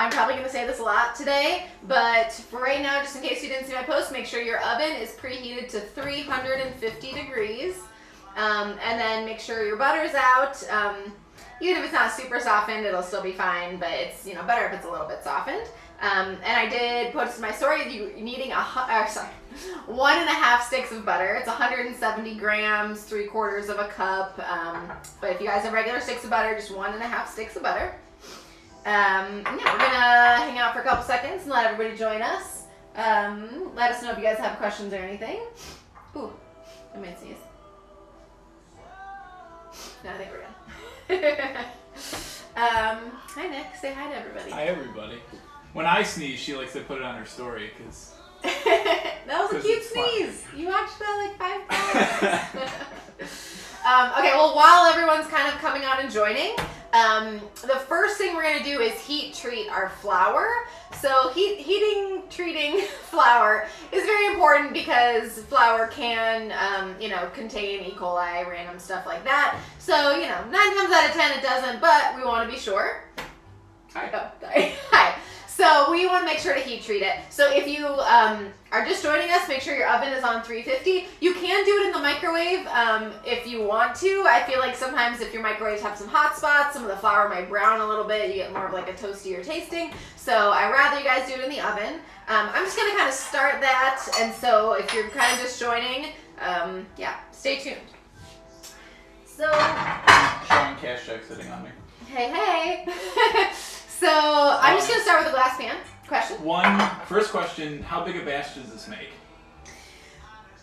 I'm probably going to say this a lot today, but for right now, just in case you didn't see my post, make sure your oven is preheated to 350 degrees. And then make sure your butter's out. Even if it's not super softened, it'll still be fine, but it's better if it's a little bit softened. And I did post in my story you needing 1.5 sticks of butter. It's 170 grams, 3/4 of a cup. But if you guys have regular sticks of butter, just 1.5 sticks of butter. And yeah, we're gonna hang out for a couple seconds and let everybody join us. Let us know if you guys have questions or anything. Ooh, I might sneeze. No, I think we're good. Hi Nick, say hi to everybody. Hi everybody. When I sneeze, she likes to put it on her story because. That was a cute sneeze. Fun. You watched that like 5 times. Okay, well, while everyone's kind of coming on and joining, the first thing we're going to do is heat treat our flour. So treating flour is very important because flour can, contain E. coli, random stuff like that. So, 9 times out of 10 it doesn't, but we want to be sure. Hi. Oh, sorry. Hi. So we want to make sure to heat treat it. So if you are just joining us, make sure your oven is on 350. You can do it in the microwave if you want to. I feel like sometimes if your microwaves have some hot spots, some of the flour might brown a little bit. You get more of like a toastier tasting. So I'd rather you guys do it in the oven. I'm just going to kind of start that. And so if you're kind of just joining, stay tuned. So Sean Cash Check sitting on me. Hey. So I'm just going to start with a glass pan. Question? First question, how big a batch does this make?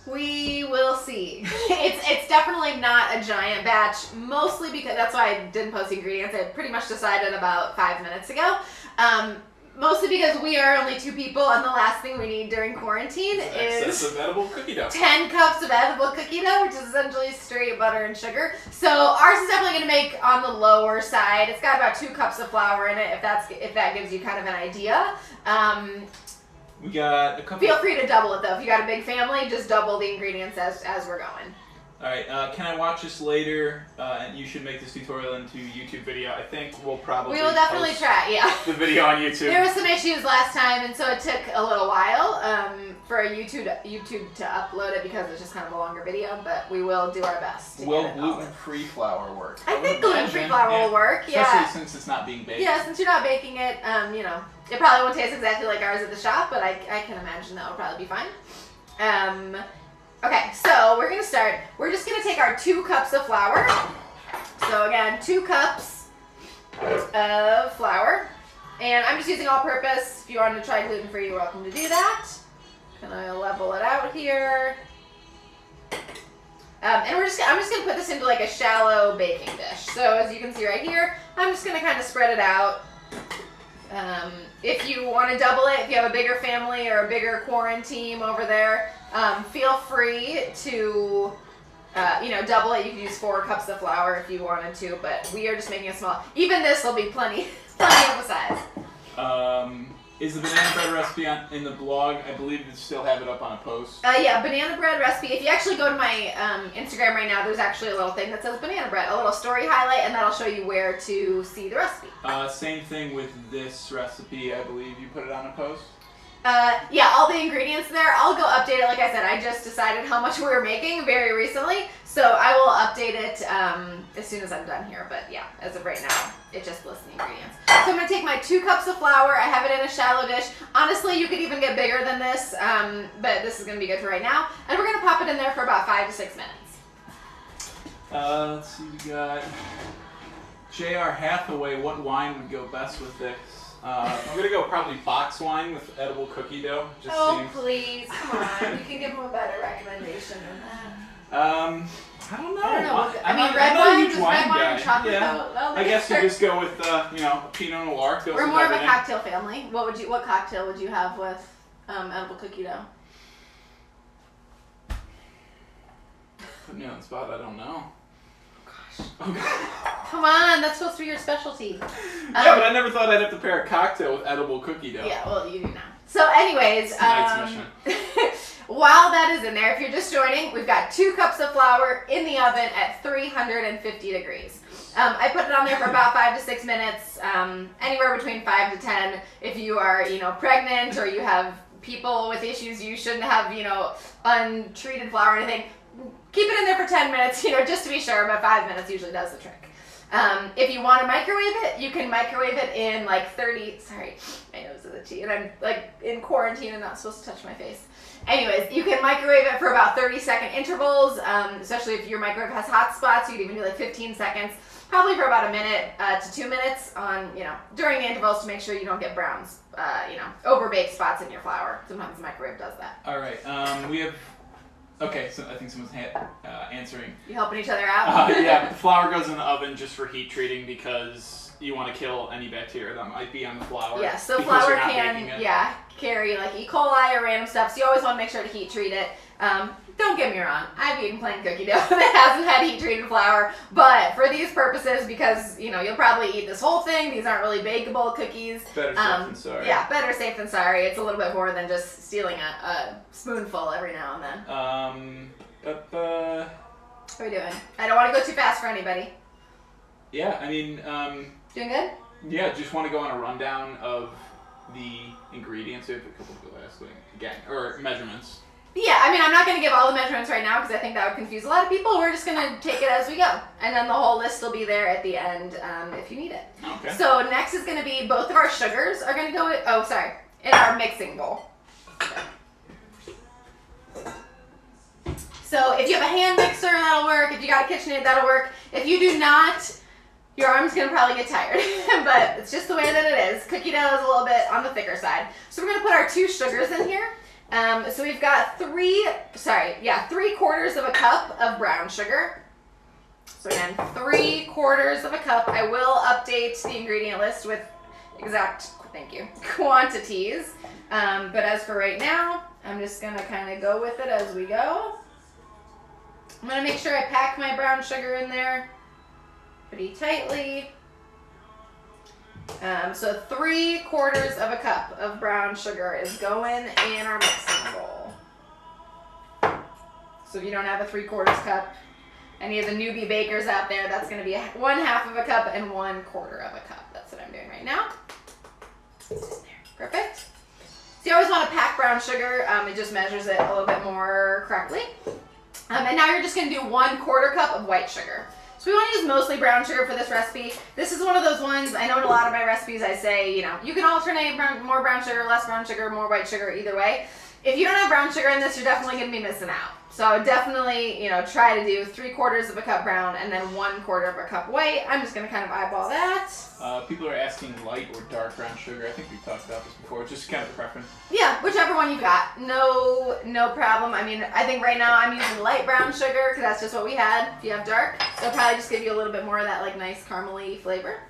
We will see. It's definitely not a giant batch, mostly because that's why I didn't post the ingredients. I pretty much decided about 5 minutes ago. Mostly because we are only 2 people, and the last thing we need during quarantine is excess of edible cookie dough. 10 cups of edible cookie dough, which is essentially straight butter and sugar. So ours is definitely going to make on the lower side. It's got about 2 cups of flour in it, if that gives you kind of an idea. We got a couple. Feel free to double it though. If you got a big family, just double the ingredients as we're going. All right, can I watch this later? And you should make this tutorial into YouTube video. I think we will definitely post try, yeah. the video on YouTube. There were some issues last time, and so it took a little while for YouTube to upload it because it's just kind of a longer video, but we will do our best to Will get it gluten-free flour work? I think gluten-free flour will work, yeah. Especially since it's not being baked. Yeah, since you're not baking it, it probably won't taste exactly like ours at the shop, but I can imagine that will probably be fine. Okay, so we're going to start. We're just going to take our 2 cups of flour. So again, 2 cups of flour. And I'm just using all-purpose. If you wanted to try gluten-free, you're welcome to do that. Gonna level it out here. And I'm just going to put this into like a shallow baking dish. So as you can see right here, I'm just going to kind of spread it out. If you want to double it, if you have a bigger family or a bigger quarantine over there, feel free to, double it. You can use 4 cups of flour if you wanted to, but we are just making it small. Even this will be plenty of a size. Is the banana bread recipe in the blog? I believe you still have it up on a post. Yeah, banana bread recipe. If you actually go to my Instagram right now, there's actually a little thing that says banana bread, a little story highlight, and that'll show you where to see the recipe. Same thing with this recipe. I believe you put it on a post. Yeah, all the ingredients there. I'll go update it. Like I said, I just decided how much we were making very recently, so I will update it as soon as I'm done here. But yeah, as of right now, it just lists the ingredients. So I'm going to take my 2 cups of flour. I have it in a shallow dish. Honestly, you could even get bigger than this, but this is going to be good for right now. And we're going to pop it in there for about 5 to 6 minutes. Let's see, we got J.R. Hathaway. What wine would go best with this? I'm going to go probably box wine with edible cookie dough. Please, come on. You can give them a better recommendation than that. I don't know. I mean, red wine, does red wine and chocolate though? I guess you just go with, Pinot Noir. We're more of a cocktail family. What cocktail would you have with edible cookie dough? Put me on the spot. I don't know. Oh, come on, that's supposed to be your specialty. Yeah, but I never thought I'd have to pair a cocktail with edible cookie dough. Yeah, well, you do now. So anyways, while that is in there, if you're just joining, we've got 2 cups of flour in the oven at 350 degrees. I put it on there for about 5 to 6 minutes, anywhere between 5 to 10. If you are, pregnant or you have people with issues, you shouldn't have, untreated flour or anything. Keep it in there for 10 minutes, just to be sure, but 5 minutes usually does the trick. If you want to microwave it, you can microwave it in like 30, sorry, my nose is itchy, and I'm like in quarantine and not supposed to touch my face. Anyways, you can microwave it for about 30-second intervals, especially if your microwave has hot spots. You can even do like 15 seconds, probably for about a minute to 2 minutes on, during the intervals to make sure you don't get browns, over-baked spots in your flour. Sometimes the microwave does that. All right, we have, okay, so I think someone's answering. You helping each other out? Yeah, the flour goes in the oven just for heat treating because you want to kill any bacteria that might be on the flour. Yeah, so flour can, carry like E. coli or random stuff, so you always want to make sure to heat treat it. Don't get me wrong, I've eaten plain cookie dough that hasn't had heat treated flour, but for these purposes, because you'll probably eat this whole thing, these aren't really bakeable cookies. Better safe than sorry. Yeah, better safe than sorry. It's a little bit more than just stealing a spoonful every now and then. What are we doing? I don't want to go too fast for anybody. Yeah, I mean, doing good? Yeah, just want to go on a rundown of the ingredients. We have a couple of the last thing again, or measurements. Yeah, I mean, I'm not going to give all the measurements right now because I think that would confuse a lot of people. We're just going to take it as we go. And then the whole list will be there at the end if you need it. Okay. So next is going to be both of our sugars are going to go in our mixing bowl. So if you have a hand mixer, that'll work. If you got a KitchenAid, that'll work. If you do not, your arm's going to probably get tired. But it's just the way that it is. Cookie dough is a little bit on the thicker side. So we're going to put our 2 sugars in here. So we've got 3/4 of a cup of brown sugar. So again, 3/4 of a cup. I will update the ingredient list with exact, quantities. But as for right now, I'm just gonna kind of go with it as we go. I'm gonna make sure I pack my brown sugar in there pretty tightly. So 3/4 of a cup of brown sugar is going in our mixing bowl. So if you don't have a 3/4 cup, any of the newbie bakers out there, that's going to be 1/2 of a cup and 1/4 of a cup. That's what I'm doing right now. There, perfect. So you always want to pack brown sugar. It just measures it a little bit more correctly. And now you're just going to do 1/4 cup of white sugar. So we want to use mostly brown sugar for this recipe. This is one of those ones, I know in a lot of my recipes I say, you can alternate more brown sugar, less brown sugar, more white sugar, either way. If you don't have brown sugar in this, you're definitely going to be missing out. So definitely, try to do 3/4 of a cup brown and then 1/4 of a cup white. I'm just going to kind of eyeball that. People are asking light or dark brown sugar. I think we've talked about this before. It's just kind of a preference. Yeah, whichever one you got. No problem. I mean, I think right now I'm using light brown sugar because that's just what we had. If you have dark, they'll probably just give you a little bit more of that nice caramely flavor.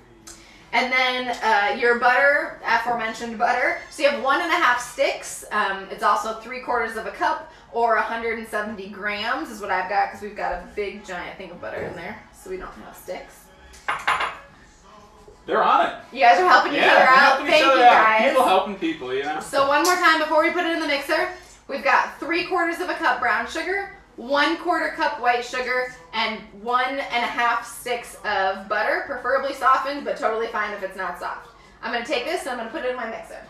And then your butter, aforementioned butter. So you have 1.5 sticks. It's also 3/4 of a cup or 170 grams is what I've got because we've got a big giant thing of butter in there, so we don't have sticks. They're on it. You guys are helping each other out. Thank you guys. People helping people, So one more time before we put it in the mixer, we've got 3/4 of a cup brown sugar, 1/4 cup white sugar, and 1.5 sticks of butter, preferably softened, but totally fine if it's not soft. I'm going to take this and I'm going to put it in my mixer.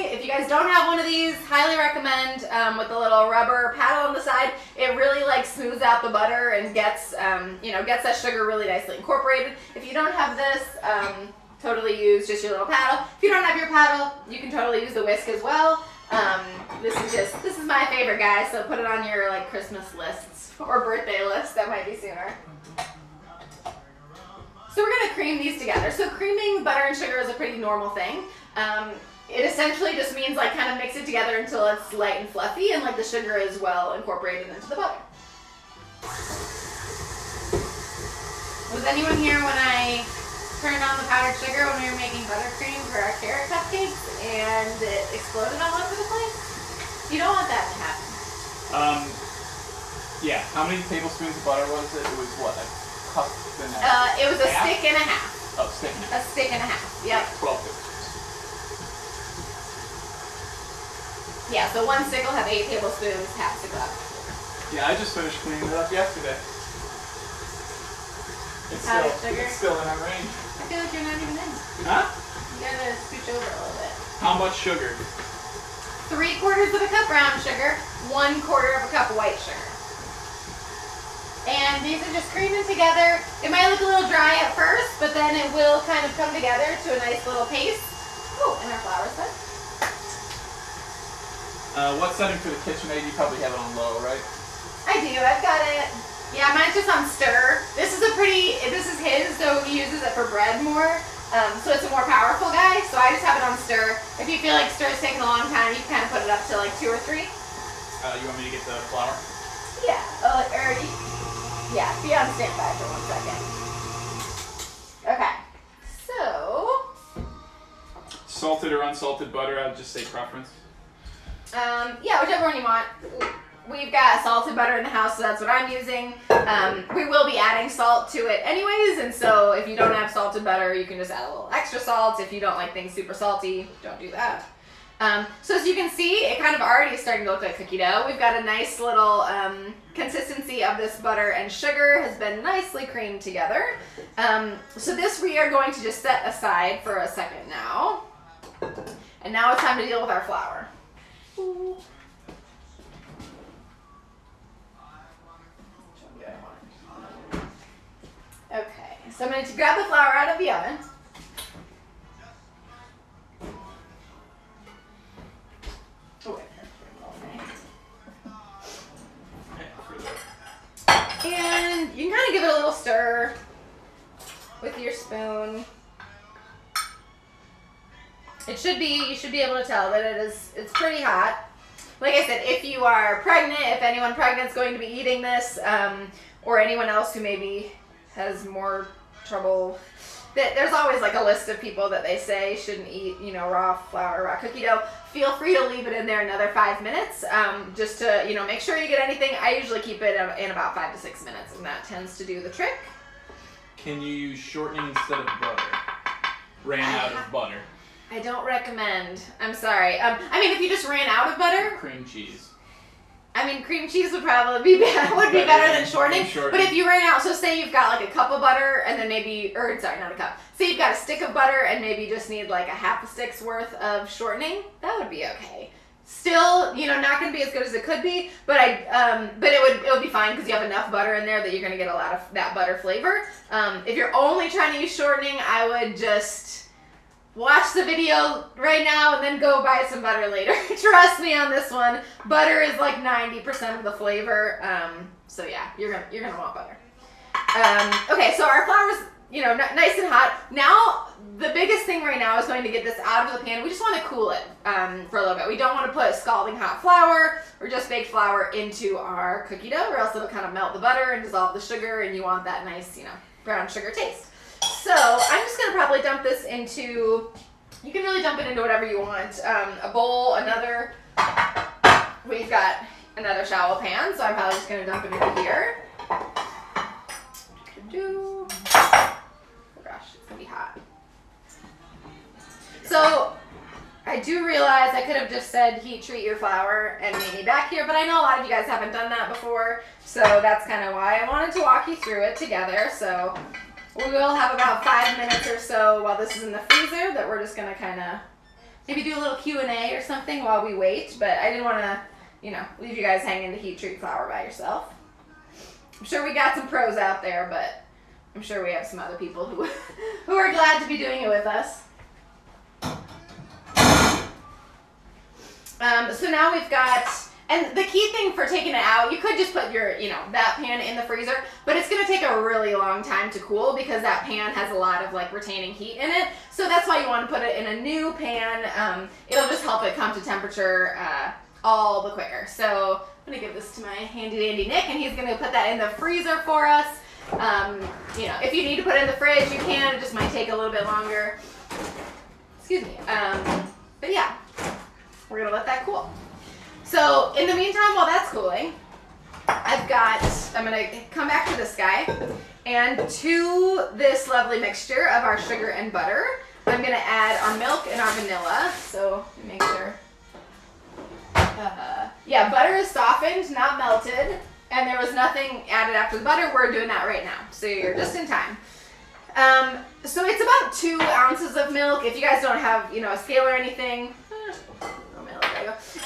If you guys don't have one of these, highly recommend with the little rubber paddle on the side. It really smooths out the butter and gets gets that sugar really nicely incorporated. If you don't have this, totally use just your little paddle. If you don't have your paddle, you can totally use the whisk as well. This is my favorite, guys. So put it on your Christmas lists or birthday lists. That might be sooner. So we're gonna cream these together. So creaming butter and sugar is a pretty normal thing. It essentially just means kind of mix it together until it's light and fluffy and the sugar is well incorporated into the butter. Was anyone here when I turned on the powdered sugar when we were making buttercream for our carrot cupcakes and it exploded all over the place? You don't want that to happen. Yeah. How many tablespoons of butter was it? It was what, a cup and a half? It was a stick and a half. Oh, stick and a half. A stick and a half. Yep. 12 tablespoons. Yeah, so one stick will have 8 tablespoons, half stick will have Yeah, I just finished cleaning it up yesterday. It's still in our range. I feel like you're not even in. Huh? You gotta scooch over a little bit. How much sugar? 3/4 of a cup brown sugar, 1/4 of a cup white sugar. And these are just creaming together. It might look a little dry at first, but then it will kind of come together to a nice little paste. Oh, and our flour's done. What setting for the KitchenAid? You probably have it on low, right? I do, I've got it. Yeah, mine's just on stir. This is his, so he uses it for bread more. So it's a more powerful guy, so I just have it on stir. If you feel like stir's taking a long time, you can kind of put it up to like 2 or 3. You want me to get the flour? Yeah, yeah, be on standby for 1 second. Okay, so. Salted or unsalted butter, I'd just say preference. Yeah, whichever one you want. We've got salted butter in the house, so that's what I'm using. We will be adding salt to it anyways, and so if you don't have salted butter, you can just add a little extra salt. If you don't like things super salty, don't do that. So as you can see, it kind of already is starting to look like cookie dough. We've got a nice little consistency of this butter and sugar has been nicely creamed together. So this we are going to just set aside for a second now. And now it's time to deal with our flour. Ooh. Okay, so I'm going to grab the flour out of the oven. And you can kind of give it a little stir with your spoon. You should be able to tell that it's pretty hot. Like I said, if you are pregnant, if anyone pregnant is going to be eating this, or anyone else who maybe has more trouble, there's always like a list of people that they say shouldn't eat, raw flour, raw cookie dough. Feel free to leave it in there another 5 minutes, just to, make sure you get anything. I usually keep it in about 5 to 6 minutes, and that tends to do the trick. Can you use shortening instead of butter? Ran out of butter. I don't recommend. I'm sorry. If you just ran out of butter, cream cheese. Cream cheese would probably be better than shortening. But if you ran out, so say you've got like a cup of butter and then not a cup. Say you've got a stick of butter and maybe just need like a half a stick's worth of shortening, that would be okay. Still, not going to be as good as it could be, but it would be fine because you have enough butter in there that you're going to get a lot of that butter flavor. If you're only trying to use shortening, I would just watch the video right now and then go buy some butter later. Trust me on this one. Butter is like 90% of the flavor. So yeah, you're gonna want butter. Okay, so our flour's nice and hot. Now the biggest thing right now is going to get this out of the pan. We just want to cool it for a little bit. We don't want to put scalding hot flour or just baked flour into our cookie dough, or else it'll kind of melt the butter and dissolve the sugar, and you want that nice brown sugar taste. So I'm just going to probably dump this into, you can really dump it into whatever you want. A bowl, we've got another shallow pan, so I'm probably just going to dump it into here. Oh gosh, it's going to be hot. So I do realize I could have just said heat treat your flour and meet me back here, but I know a lot of you guys haven't done that before, so that's kind of why I wanted to walk you through it together. So we will have about 5 minutes or so while this is in the freezer that we're just going to kind of maybe do a little Q&A or something while we wait. But I didn't want to, leave you guys hanging to heat treat flour by yourself. I'm sure we got some pros out there, but I'm sure we have some other people who are glad to be doing it with us. So now we've got, and the key thing for taking it out, you could just put your, that pan in the freezer, but it's going to take a really long time to cool because that pan has a lot of like retaining heat in it. So that's why you want to put it in a new pan. It'll just help it come to temperature all the quicker. So I'm going to give this to my handy dandy Nick, and he's going to put that in the freezer for us. If you need to put it in the fridge, you can. It just might take a little bit longer. Excuse me. But yeah, we're going to let that cool. So in the meantime, while that's cooling, I'm going to come back to this guy, and to this lovely mixture of our sugar and butter, I'm going to add our milk and our vanilla. So make sure. Yeah, butter is softened, not melted. and there was nothing added after the butter. We're doing that right now, so you're just in time. So it's about 2 ounces of milk. If you guys don't have, a scale or anything,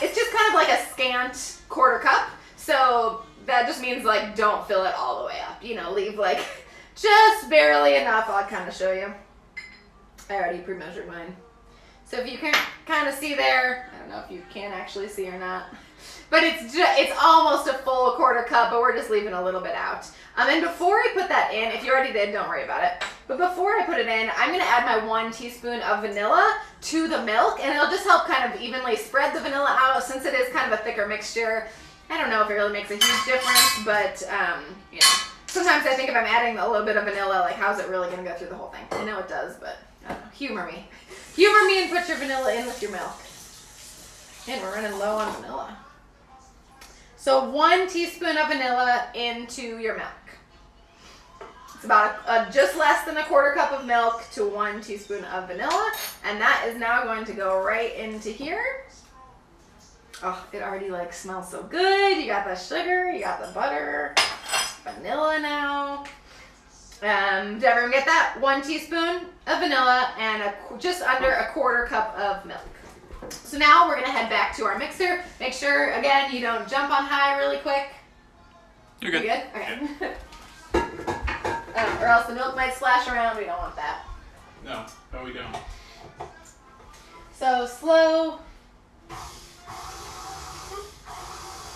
it's just kind of like a scant 1/4 cup. So that just means like don't fill it all the way up. Leave like just barely enough. I'll kind of show you. I already pre-measured mine. So if you can kind of see there, I don't know if you can actually see or not, but it's almost a full 1/4 cup, but we're just leaving a little bit out. And before I put that in, if you already did, don't worry about it. But before I put it in, I'm going to add my 1 teaspoon of vanilla to the milk, and it'll just help kind of evenly spread the vanilla out since it is kind of a thicker mixture. I don't know if it really makes a huge difference, but sometimes I think if I'm adding a little bit of vanilla, like how's it really going to go through the whole thing? I know it does, but I don't know. Humor me. Humor me and put your vanilla in with your milk. And we're running low on vanilla. So 1 teaspoon of vanilla into your milk. It's about just less than a 1/4 cup of milk to 1 teaspoon of vanilla. And that is now going to go right into here. Oh, it already smells so good. You got the sugar, you got the butter, vanilla now. Did everyone get that? 1 teaspoon of vanilla and just under a 1/4 cup of milk. So now we're gonna head back to our mixer. Make sure, again, you don't jump on high really quick. You're good. You good? Okay. Or else the milk might splash around. We don't want that. No, we don't. So slow.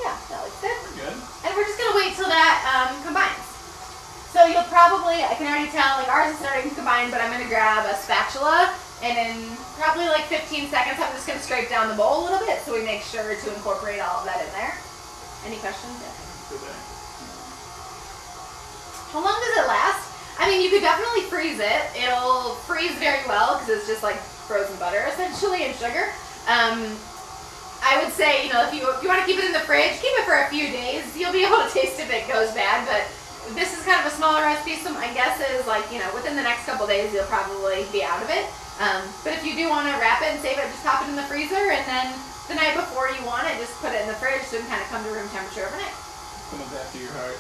Yeah, that looks good. We're good. And we're just gonna wait till that combines. So you'll probably, I can already tell, ours is starting to combine, but I'm gonna grab a spatula, and in probably 15 seconds, I'm just gonna scrape down the bowl a little bit so we make sure to incorporate all of that in there. Any questions? Today. How long does it last? I mean, you could definitely freeze it. It'll freeze very well because it's just like frozen butter essentially and sugar. I would say, if you want to keep it in the fridge, keep it for a few days. You'll be able to taste if it goes bad, but this is kind of a smaller recipe, so my guess is within the next couple days you'll probably be out of it. But if you do want to wrap it and save it, just pop it in the freezer, and then the night before you want it, just put it in the fridge so it can kind of come to room temperature overnight. Comes after your heart.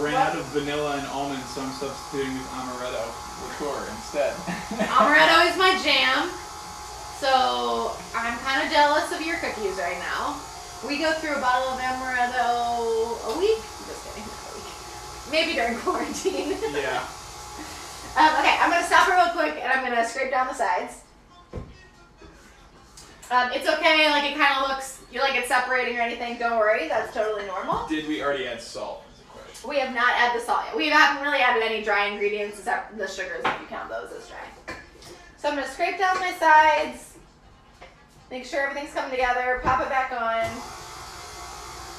Ran out of vanilla and almonds, so I'm substituting with amaretto liqueur instead. Amaretto is my jam, so I'm kind of jealous of your cookies right now. We go through a bottle of amaretto a week. Just kidding, not a week. Maybe during quarantine. Yeah. Okay, I'm going to stop it real quick, and I'm going to scrape down the sides. It's okay, it kind of looks, it's separating or anything. Don't worry, that's totally normal. Did we already add salt? We have not added the salt yet. We haven't really added any dry ingredients except the sugars, if you count those as dry. So I'm going to scrape down my sides, make sure everything's coming together, pop it back on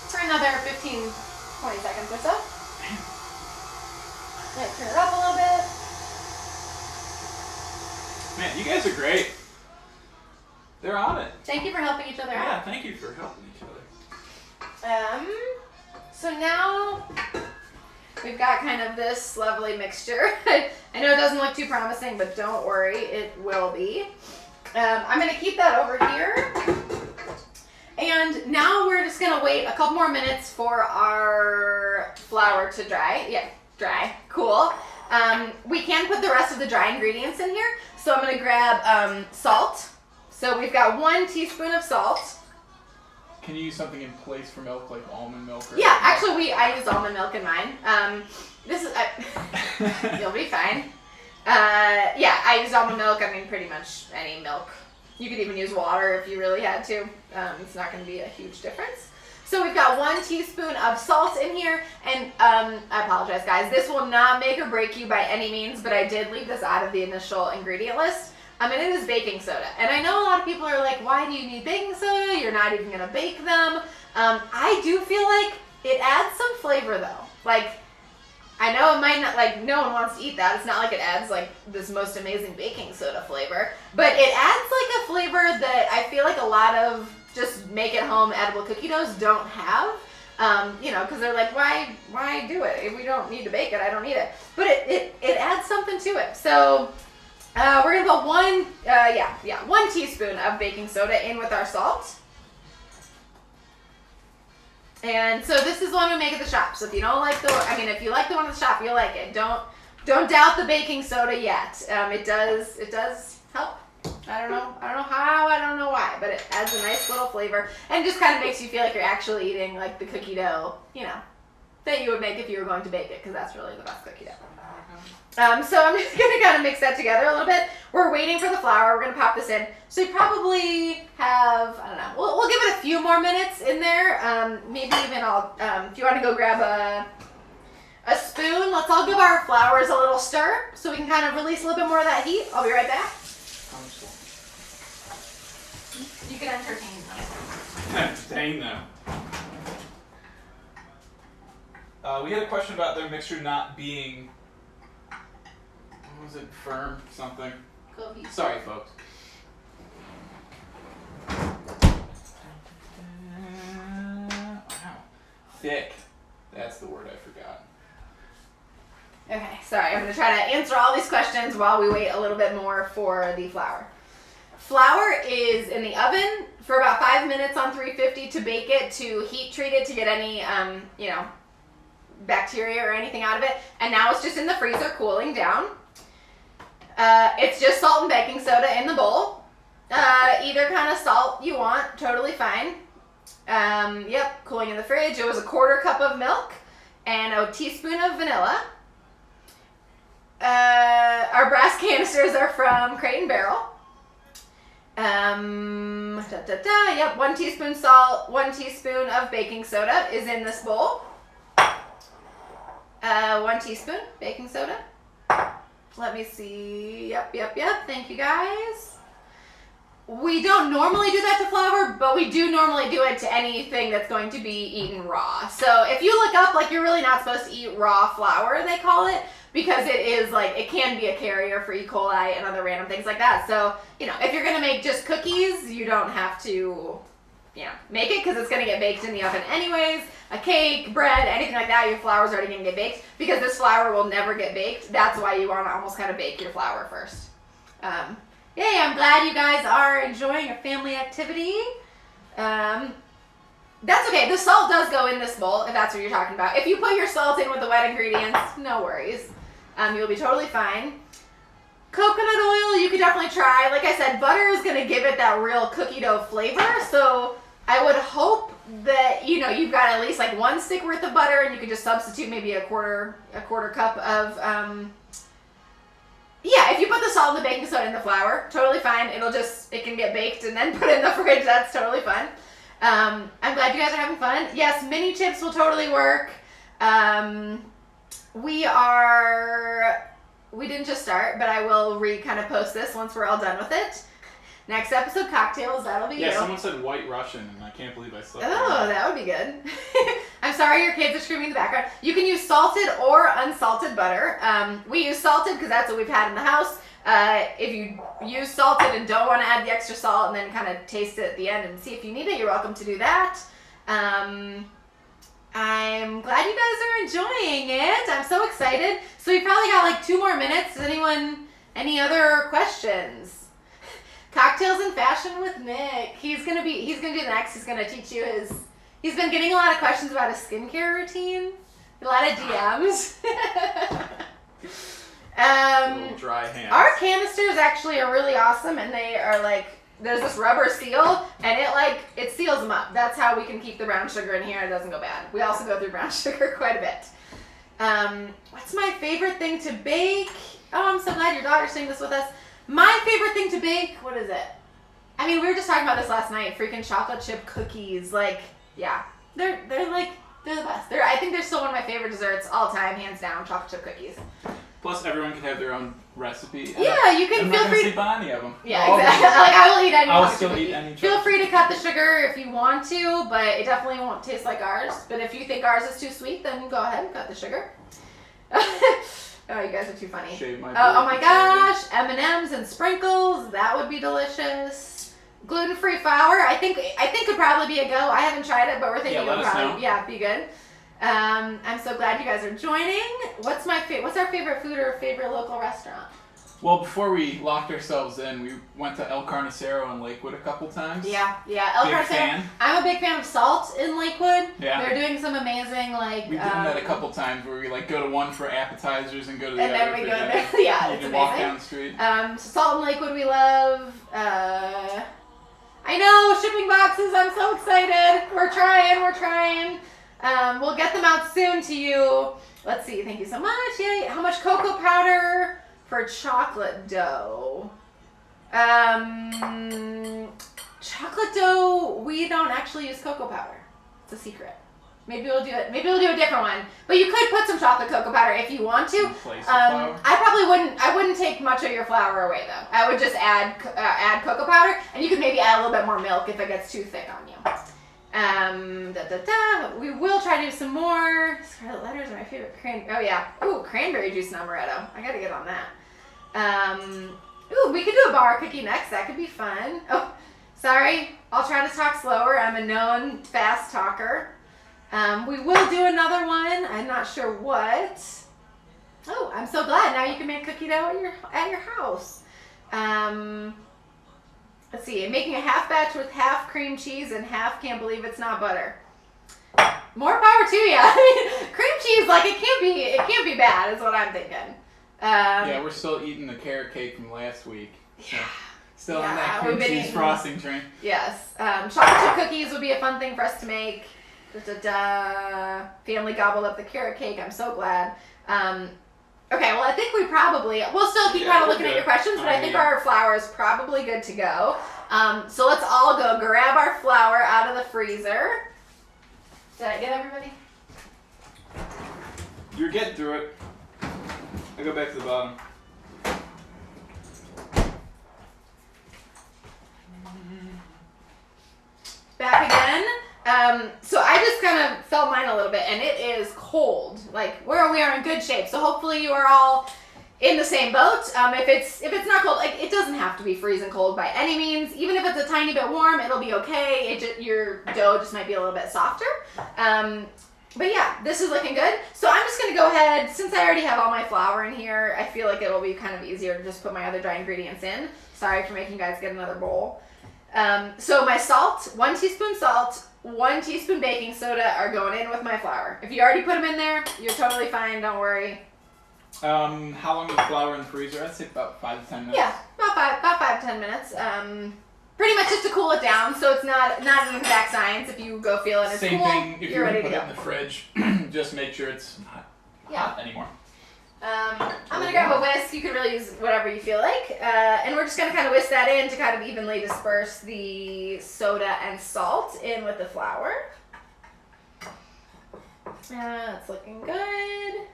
for another 15, 20 seconds or so. Turn it up a little bit. Man, you guys are great. They're on it. Thank you for helping each other out. Yeah, thank you for helping each other. So now we've got kind of this lovely mixture. I know it doesn't look too promising, but don't worry, it will be. I'm going to keep that over here. And now we're just going to wait a couple more minutes for our flour to dry. Yeah, dry. Cool. We can put the rest of the dry ingredients in here. So I'm going to grab salt. So we've got 1 teaspoon of salt. Can you use something in place for milk, like almond milk? Or Yeah, actually, I use almond milk in mine. This is you'll be fine. Yeah, I use almond milk. I mean, pretty much any milk. You could even use water if you really had to. It's not going to be a huge difference. So we've got 1 teaspoon of salt in here, and I apologize, guys. This will not make or break you by any means, but I did leave this out of the initial ingredient list. And it is baking soda. And I know a lot of people are like, why do you need baking soda? You're not even gonna bake them. I do feel like it adds some flavor though. I know it might not, no one wants to eat that. It's not like it adds this most amazing baking soda flavor. But it adds a flavor that I feel like a lot of just make at home edible cookie doughs don't have. Because they're like, why do it? If we don't need to bake it, I don't need it. But it adds something to it. So we're gonna put 1 teaspoon of baking soda in with our salt. And so this is the one we make at the shop. So if you don't like if you like the one at the shop, you'll like it. Don't doubt the baking soda yet. It does help. I don't know how, I don't know why, but it adds a nice little flavor and just kind of makes you feel like you're actually eating like the cookie dough, that you would make if you were going to bake it, because that's really the best cookie dough. So I'm just going to kind of mix that together a little bit. We're waiting for the flour. We're going to pop this in. So you probably have, I don't know, we'll give it a few more minutes in there. Maybe even if you want to go grab a spoon, let's all give our flours a little stir so we can kind of release a little bit more of that heat. I'll be right back. You can entertain them. Entertain them. We had a question about their mixture not being, what was it, firm something? Cool. Sorry, folks. Wow. Thick. That's the word I forgot. Okay, sorry. I'm going to try to answer all these questions while we wait a little bit more for the flour. Flour is in the oven for about 5 minutes on 350 to bake it, to heat treat it, to get any, bacteria or anything out of it. And now it's just in the freezer cooling down. It's just salt and baking soda in the bowl. Either kind of salt you want, totally fine. Cooling in the fridge. It was a 1/4 cup of milk and a teaspoon of vanilla. Our brass canisters are from Crate and Barrel. 1 teaspoon salt, 1 teaspoon of baking soda is in this bowl. 1 teaspoon baking soda. Let me see. Yep. Thank you guys. We don't normally do that to flour, but we do normally do it to anything that's going to be eaten raw. So if you look up, you're really not supposed to eat raw flour, they call it, because it is it can be a carrier for E. coli and other random things like that. So, if you're going to make just cookies, you don't have to, make it, because it's going to get baked in the oven anyways. A cake, bread, anything like that, your flour's already going to get baked, because this flour will never get baked. That's why you want to almost kind of bake your flour first. Yay, I'm glad you guys are enjoying a family activity. That's okay. The salt does go in this bowl, if that's what you're talking about. If you put your salt in with the wet ingredients, no worries. You'll be totally fine. Coconut oil, you could definitely try. Like I said, butter is going to give it that real cookie dough flavor. So I would hope that, you've got at least 1 stick worth of butter, and you could just substitute maybe a quarter cup of, if you put the salt and the baking soda in the flour, totally fine. It can get baked and then put in the fridge. That's totally fun. I'm glad you guys are having fun. Yes, mini chips will totally work. We didn't just start, but I will kind of post this once we're all done with it. Next episode, cocktails, that'll be you. Yeah, someone said White Russian, and I can't believe I slept. Oh, that would be good. I'm sorry your kids are screaming in the background. You can use salted or unsalted butter. We use salted because that's what we've had in the house. If you use salted and don't want to add the extra salt and then kind of taste it at the end and see if you need it, you're welcome to do that. I'm glad you guys are enjoying it. I'm so excited. So we probably got 2 more minutes. Any other questions? Cocktails and fashion with Nick. He's gonna do the next. He's gonna teach you he's been getting a lot of questions about his skincare routine. A lot of DMs. Little dry hands. Our canisters actually are really awesome, and they are there's this rubber seal, and it seals them up. That's how we can keep the brown sugar in here and it doesn't go bad. We also go through brown sugar quite a bit. What's my favorite thing to bake? Oh, I'm so glad your daughter's doing this with us. My favorite thing to bake, what is it? We were just talking about this last night. Freaking chocolate chip cookies. They're the best. I think they're still one of my favorite desserts all time, hands down. Chocolate chip cookies. Plus, everyone can have their own recipe. Yeah, you can I'm feel not free to sleep on any of them. Yeah, exactly. I will eat any. I'll still eat any. Feel free to cut the sugar if you want to, but it definitely won't taste like ours. But if you think ours is too sweet, then go ahead and cut the sugar. Oh, you guys are too funny. Oh my gosh, M&Ms and sprinkles. That would be delicious. Gluten-free flour. I think could probably be a go. I haven't tried it, but we're thinking it would probably be good. I'm so glad you guys are joining. What's our favorite food or favorite local restaurant? Well, before we locked ourselves in, we went to El Carnicero in Lakewood a couple times. Yeah. El Big Carnicero. fan. I'm a big fan of Salt in Lakewood. Yeah. They're doing some amazing We've done that a couple times where we like go to one for appetizers and go to the and other then we for go dinner. there. Yeah, You it's can walk amazing. down the street. So Salt in Lakewood we love. I know, shipping boxes, I'm so excited. We're trying. We'll get them out soon to you. Let's see, thank you so much. Yay. How much cocoa powder for chocolate dough? Chocolate dough, we don't actually use cocoa powder. It's a secret. Maybe we'll do it. Maybe we'll do a different one. But you could put some chocolate cocoa powder if you want to. Place the flour. I probably wouldn't. I wouldn't take much of your flour away though. I would just add cocoa powder, and you could maybe add a little bit more milk if it gets too thick on you. We will try to do some more. Scarlet letters are my favorite. Oh yeah. Ooh, cranberry juice and amaretto. I gotta get on that. Ooh, we could do a bar cookie next. That could be fun. Oh, sorry. I'll try to talk slower. I'm a known fast talker. We will do another one. I'm not sure what. Oh, I'm so glad. Now you can make cookie dough at your house. Let's see. I'm making a half batch with half cream cheese and half can't believe it's not butter. More power to you. Cream cheese, like it can't be bad, is what I'm thinking. Yeah, we're still eating the carrot cake from last week. So still on that cream cheese frosting train. Yes. Chocolate chip cookies would be a fun thing for us to make. Family gobbled up the carrot cake. I'm so glad. Okay, well, I think we'll still keep kind of looking at your questions, but I think our flour is probably good to go. So let's all go grab our flour out of the freezer. Did I get everybody? You're getting through it. I go back to the bottom. Back again. So I just kind of felt mine a little bit, and it is cold. Like we are in good shape. So hopefully you are all in the same boat. If it's not cold, like it doesn't have to be freezing cold by any means. Even if it's a tiny bit warm, it'll be okay. Your dough just might be a little bit softer. But yeah, this is looking good. So I'm just gonna go ahead, since I already have all my flour in here, I feel like it'll be kind of easier to just put my other dry ingredients in. Sorry for making you guys get another bowl. So my salt, 1 teaspoon salt, 1 teaspoon baking soda are going in with my flour. If you already put them in there, you're totally fine, don't worry. How long is the flour in the freezer? I'd say about 5 to 10 minutes. Yeah, about 5 to 10 minutes. Pretty much just to cool it down, so it's not an exact science. If you go feeling it's Same cool, thing if you're ready to put go. it in the fridge. Just make sure it's not hot anymore. I'm gonna grab a whisk. You can really use whatever you feel like, and we're just gonna kind of whisk that in to kind of evenly disperse the soda and salt in with the flour. It's looking good.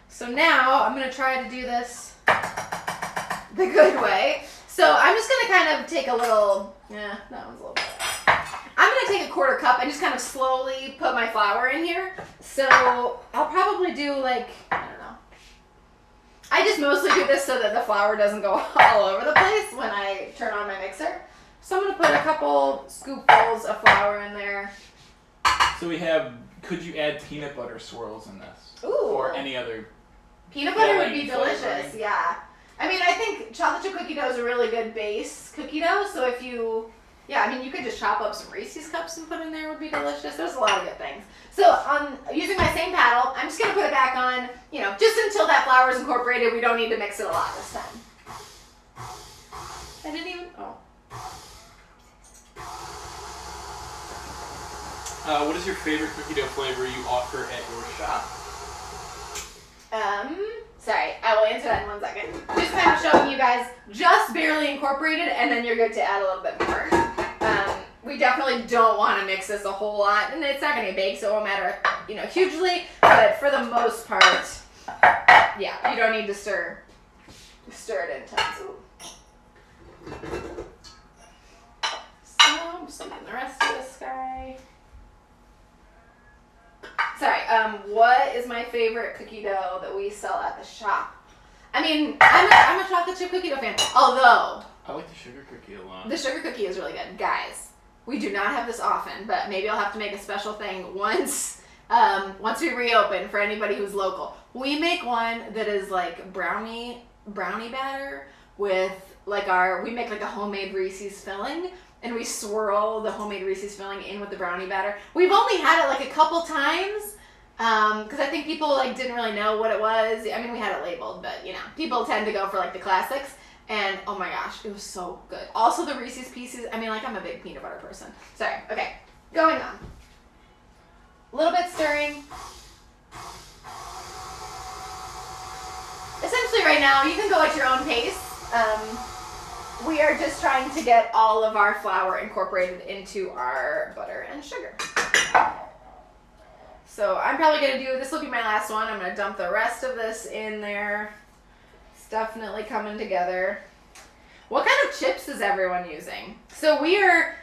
So now I'm gonna try to do this the good way. So I'm just gonna kind of take a little. That one's a little bit. I'm gonna take a 1/4 cup and just kind of slowly put my flour in here. So I'll probably do like, I don't know. I just mostly do this so that the flour doesn't go all over the place when I turn on my mixer. So I'm gonna put a couple scoopfuls of flour in there. So could you add peanut butter swirls in this? Ooh. Or any other? Peanut butter would be flavoring. delicious, yeah. I mean, I think chocolate chip cookie dough is a really good base cookie dough. So if you could just chop up some Reese's cups and put in there, would be delicious. There's a lot of good things. So using my same paddle, I'm just gonna put it back on, just until that flour is incorporated. We don't need to mix it a lot this time. I didn't even, What is your favorite cookie dough flavor you offer at your shop? Sorry, I will answer that in 1 second. Just kind of showing you guys just barely incorporated, and then you're good to add a little bit more. We definitely don't want to mix this a whole lot, and it's not going to bake, so it won't matter, hugely. But for the most part, yeah, you don't need to stir it in tons. So I'm just getting the rest of this guy. Sorry, what is my favorite cookie dough that we sell at the shop? I mean, I'm a chocolate chip cookie dough fan, although I like the sugar cookie a lot. the sugar cookie is really good. Guys, we do not have this often, but maybe I'll have to make a special thing once we reopen for anybody who's local. We make one that is like brownie brownie batter with like we make like a homemade Reese's filling, and we swirl the homemade Reese's filling in with the brownie batter. We've only had it like a couple times, because I think people like didn't really know what it was. I mean, we had it labeled, but you know, people tend to go for like the classics. And oh my gosh, it was so good. Also the Reese's Pieces, I mean, like I'm a big peanut butter person. Sorry, okay, going on. A little bit stirring. Essentially right now, you can go at your own pace. We are just trying to get all of our flour incorporated into our butter and sugar. So I'm probably going to do, this will be my last one. I'm going to dump the rest of this in there. It's definitely coming together. What kind of chips is everyone using? So we got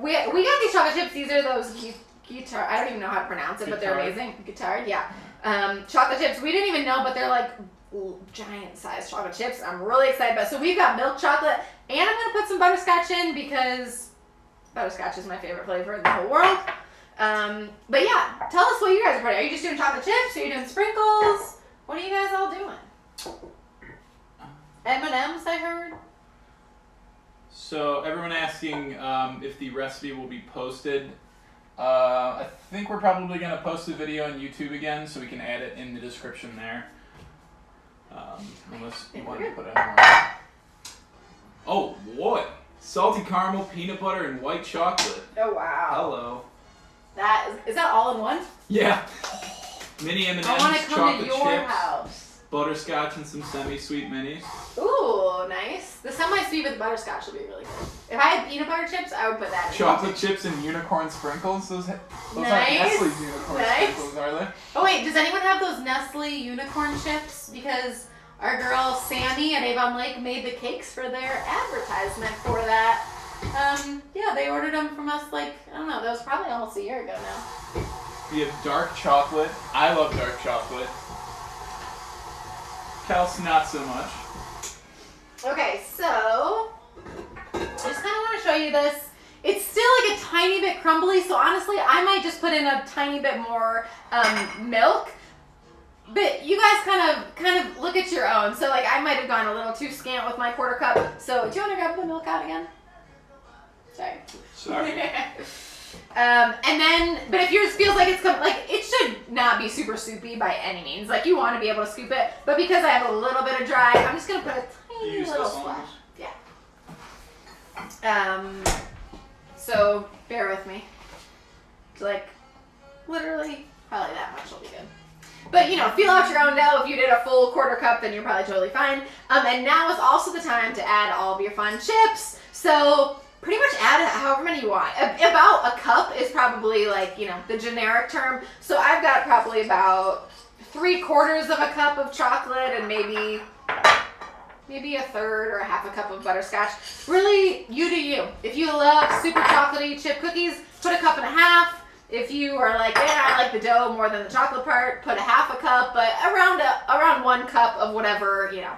these chocolate chips. These are those guitar, I don't even know how to pronounce it, but they're amazing. Guitar, yeah. Chocolate chips. We didn't even know, but they're like giant sized chocolate chips. I'm really excited about it. So we've got milk chocolate, and I'm going to put some butterscotch in because butterscotch is my favorite flavor in the whole world. But yeah, tell us what you guys are putting. Are you just doing chocolate chips? Are you doing sprinkles? What are you guys all doing? M&M's, I heard. So everyone asking if the recipe will be posted. I think we're probably going to post the video on YouTube again, so we can add it in the description there. Unless you want to put it anywhere. Oh boy! Salty caramel, peanut butter, and white chocolate. Oh wow! Hello. Is that all in one? Yeah. Mini M&M's, I want to come chocolate to your chips, house. butterscotch, and some semi-sweet minis. Ooh, nice. The semi-sweet with butterscotch would be really good. If I had peanut butter chips, I would put that in. Chocolate chips and unicorn sprinkles. Those Nice. aren't Nestle's unicorn sprinkles, are they? Oh wait, does anyone have those Nestle unicorn chips? Because our girl Sammy at Avon Lake made the cakes for their advertisement for that. Yeah, they ordered them from us like, I don't know, that was probably almost a year ago now. We have dark chocolate. I love dark chocolate. Kelsey, not so much. Okay, so I just kind of want to show you this. It's still like a tiny bit crumbly, so honestly, I might just put in a tiny bit more milk. But you guys kind of look at your own. So like I might have gone a little too scant with my quarter cup. So do you want to grab the milk out again? Sorry. And then, but if yours feels like it's it should not be super soupy by any means. Like you want to be able to scoop it, but because I have a little bit of dry, I'm just gonna put a tiny little splash. Yeah. So bear with me. Like literally, probably that much will be good. But you know, feel out your own dough. If you did a full quarter cup, then you're probably totally fine. And now is also the time to add all of your fun chips. So pretty much add however many you want. About a cup is probably like, you know, the generic term. So I've got probably about 3/4 of a cup of chocolate and maybe a third or a half a cup of butterscotch. Really, you do you. If you love super chocolatey chip cookies, put 1.5 cups. If you are like, yeah, I like the dough more than the chocolate part, put 1/2 cup, but around 1 cup of whatever, you know.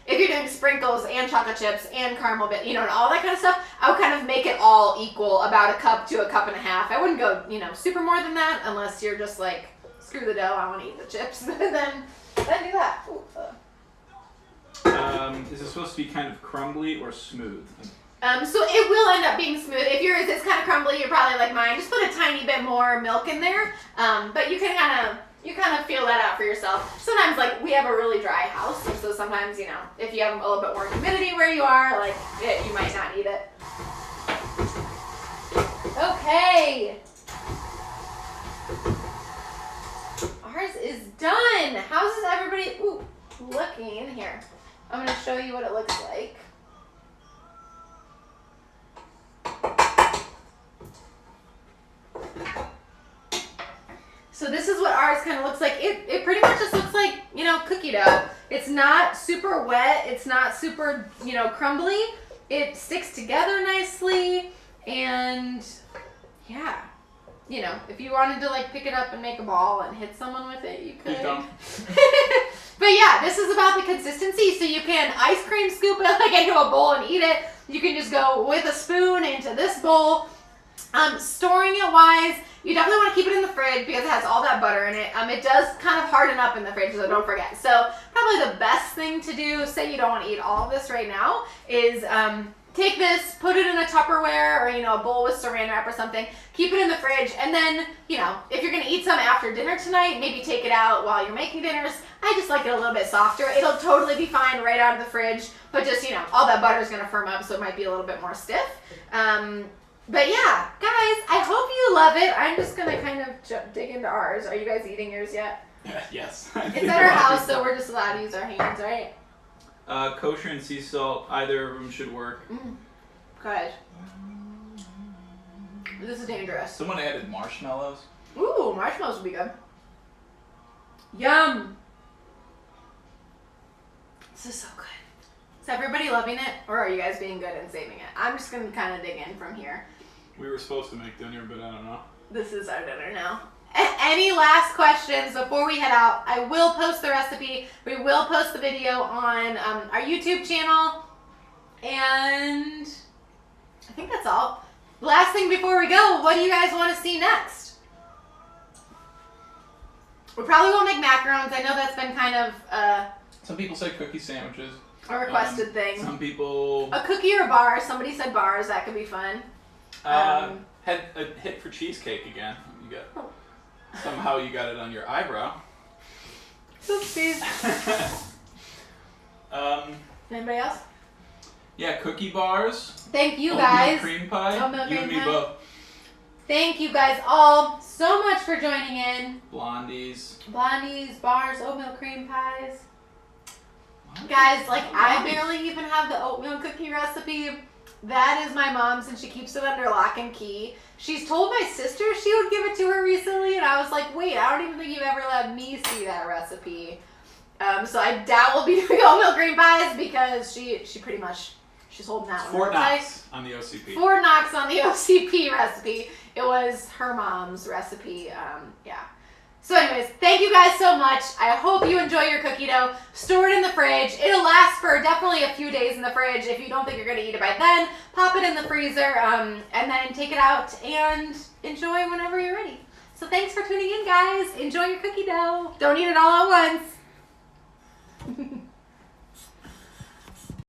If you're doing sprinkles and chocolate chips and caramel bit, you know, and all that kind of stuff, I would kind of make it all equal, about 1 cup to 1.5 cups. I wouldn't go, you know, super more than that unless you're just like, screw the dough, I want to eat the chips. then do that. Ooh, Is it supposed to be kind of crumbly or smooth? So it will end up being smooth. If yours is kind of crumbly, you're probably like mine. Just put a tiny bit more milk in there. But you can kind of feel that out for yourself. Sometimes, like, we have a really dry house, so sometimes, you know, if you have a little bit more humidity where you are, like, you might not need it. Okay. Ours is done. How's this everybody looking in here? I'm going to show you what it looks like. So this is what ours kind of looks like. It pretty much just looks like, you know, cookie dough. It's not super wet. It's not super, you know, crumbly. It sticks together nicely. And yeah, you know, if you wanted to like pick it up and make a ball and hit someone with it, you could. But yeah, this is about the consistency. So you can ice cream scoop it like into a bowl and eat it. You can just go with a spoon into this bowl. Storing it wise, you definitely want to keep it in the fridge because it has all that butter in it. It does kind of harden up in the fridge, so don't forget. So probably the best thing to do, say you don't want to eat all of this right now, is take this, put it in a Tupperware or, a bowl with saran wrap or something. Keep it in the fridge, and then, if you're going to eat some after dinner tonight, maybe take it out while you're making dinners. I just like it a little bit softer. It'll totally be fine right out of the fridge, but just, all that butter is going to firm up, so it might be a little bit more stiff. But yeah, guys, I hope you love it. I'm just going to kind of dig into ours. Are you guys eating yours yet? Yes. It's at our house, so we're just allowed to use our hands, right? Kosher and sea salt, either of them should work. Good. This is dangerous. Someone added marshmallows. Ooh, marshmallows would be good. Yum. This is so good. Is everybody loving it, or are you guys being good and saving it? I'm just going to kind of dig in from here. We were supposed to make dinner, but I don't know. This is our dinner now. Any last questions before we head out? I will post the recipe. We will post the video on our YouTube channel. And I think that's all. Last thing before we go, what do you guys want to see next? We probably won't make macarons. I know that's been kind of some people say cookie sandwiches. A requested thing. Some people... A cookie or bar. Somebody said bars. That could be fun. Had a hit for cheesecake again. Somehow you got it on your eyebrow. Oopsies. Anybody else? Yeah, cookie bars. Thank you guys. Oatmeal cream pie. Oatmeal You cream and me pie. both. Thank you guys all so much for joining in. Blondies, bars, oatmeal cream pies. Guys, I barely even have the oatmeal cookie recipe. That is my mom's, and she keeps it under lock and key. She's told my sister she would give it to her recently, and I was like, wait, I don't even think you've ever let me see that recipe. So I doubt we'll be doing oatmeal cream pies because she pretty much, she's holding that one. Fort Knox on the OCP. Fort Knox on the OCP recipe. It was her mom's recipe. Yeah. So anyways, thank you guys so much. I hope you enjoy your cookie dough. Store it in the fridge. It'll last for definitely a few days in the fridge. If you don't think you're going to eat it by then, pop it in the freezer and then take it out and enjoy whenever you're ready. So thanks for tuning in, guys. Enjoy your cookie dough. Don't eat it all at once.